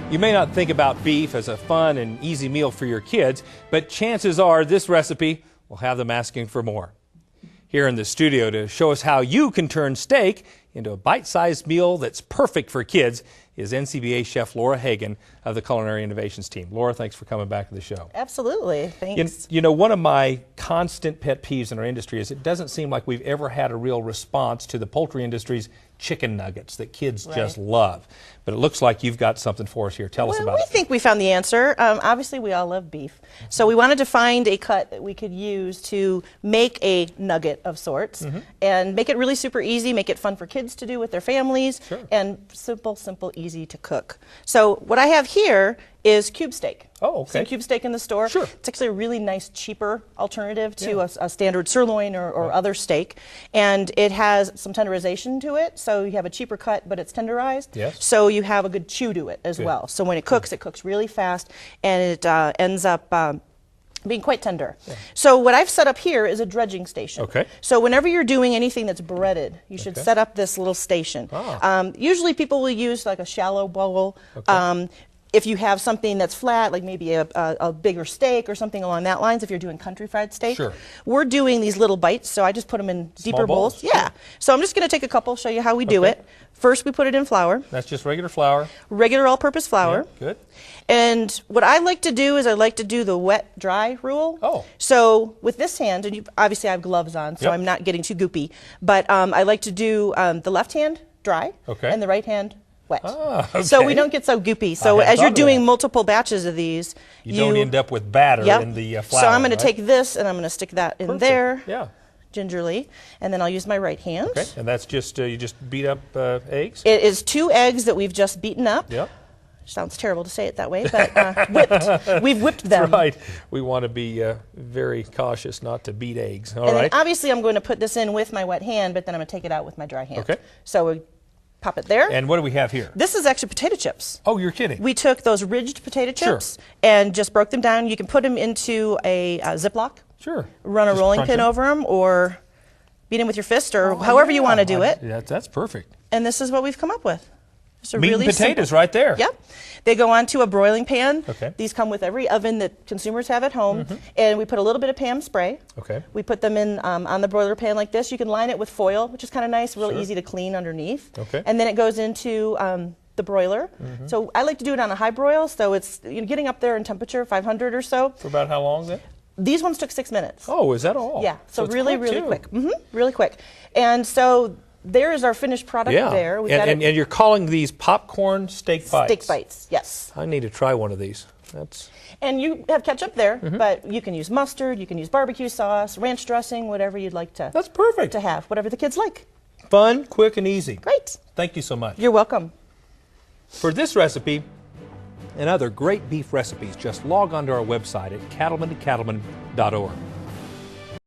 You may not think about beef as a fun and easy meal for your kids, but chances are this recipe will have them asking for more. Here in the studio to show us how you can turn steak into a bite-sized meal that's perfect for kids is NCBA chef Laura Hagen of the Culinary Innovations team. Laura, thanks for coming back to the show. Absolutely. Thanks. You know, one of my constant pet peeves in our industry is it doesn't seem like we've ever had a real response to the poultry industry's chicken nuggets that kids just love. But it looks like you've got something for us here. Tell us about it. We think we found the answer. Obviously, we all love beef. So we wanted to find a cut that we could use to make a nugget of sorts and make it really super easy, make it fun for kids to do with their families, and simple, easy to cook. So what I have here is cube steak. Oh, okay. Seen cube steak in the store. Sure. It's actually a really nice, cheaper alternative to a standard sirloin or other steak. And it has some tenderization to it, so you have a cheaper cut, but it's tenderized. Yes. So you have a good chew to it as well. So when it cooks really fast, and it ends up being quite tender. So what I've set up here is a dredging station. Okay. So whenever you're doing anything that's breaded, you should set up this little station. Usually people will use like a shallow bowl. If you have something that's flat, like maybe a bigger steak or something along that lines, if you're doing country fried steak, we're doing these little bites, so I just put them in deeper bowls. Yeah. So I'm just going to take a couple, show you how we do it. First, we put it in flour. That's just regular flour. Regular all-purpose flour. Yeah, good. And what I like to do is I like to do the wet-dry rule. Oh. So with this hand, and obviously I have gloves on, so I'm not getting too goopy, but I like to do the left hand dry and the right hand wet. So we don't get so goopy. So as you're doing multiple batches of these, you don't end up with batter in the flour. So I'm going to take this and I'm going to stick that in there. Gingerly, and then I'll use my right hand. Okay, and that's just, you just beat up eggs? It is 2 eggs that we've just beaten up. Yep. Sounds terrible to say it that way, but whipped. We've whipped them. That's right. We want to be very cautious not to beat eggs. All right. Then obviously I'm going to put this in with my wet hand, but then I'm going to take it out with my dry hand. Okay. So we pop it there. And what do we have here? This is actually potato chips. Oh, you're kidding. We took those ridged potato chips and just broke them down. You can put them into a Ziploc. Sure. Run a rolling pin over them, or beat them with your fist, or however you want to do it. That's perfect. And this is what we've come up with. Meat and potatoes right there. Yep. They go onto a broiling pan. Okay. These come with every oven that consumers have at home. And we put a little bit of Pam spray. Okay. We put them in on the broiler pan like this. You can line it with foil, which is kind of nice, real easy to clean underneath. Okay. And then it goes into the broiler. So I like to do it on a high broil, so it's getting up there in temperature, 500 or so. For about how long then? These ones took 6 minutes. Oh, is that all? Yeah, so really quick. Really quick. And so there is our finished product there. We've got and you're calling these popcorn steak bites? Steak bites, yes. I need to try one of these. And you have ketchup there, but you can use mustard, you can use barbecue sauce, ranch dressing, whatever you'd like to. That's perfect. To have, whatever the kids like. Fun, quick, and easy. Great. Thank you so much. You're welcome. For this recipe and other great beef recipes, just log on to our website at cattlemantocattleman.org.